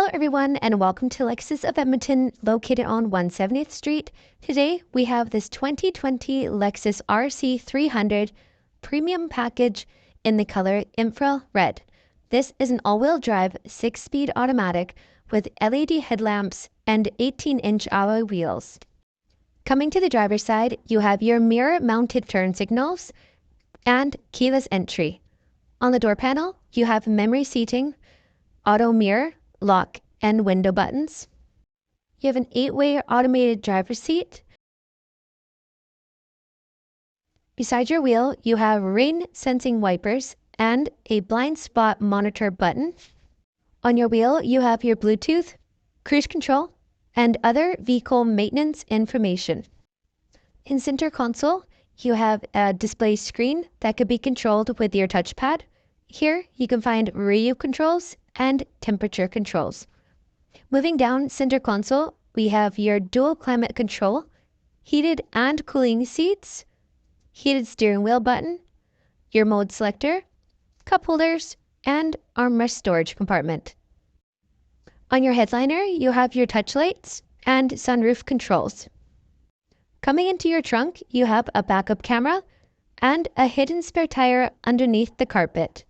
Hello everyone and welcome to Lexus of Edmonton, located on 170th Street. Today we have this 2020 Lexus Rc 300 premium package in the color Infra-Red. This is an all-wheel drive 6-speed automatic with LED headlamps and 18-inch alloy wheels. Coming to the driver's side, you have your mirror-mounted turn signals and keyless entry. On the door panel, you have memory seating, auto mirror, lock, and window buttons. You have an 8-way automated driver's seat. Beside your wheel, you have rain-sensing wipers and a blind spot monitor button. On your wheel, you have your Bluetooth, cruise control, and other vehicle maintenance information. In center console, you have a display screen that could be controlled with your touchpad. Here, you can find radio controls and temperature controls. Moving down center console, we have your dual climate control, heated and cooling seats, heated steering wheel button, your mode selector, cup holders, and armrest storage compartment. On your headliner, you have your touch lights and sunroof controls. Coming into your trunk, you have a backup camera and a hidden spare tire underneath the carpet.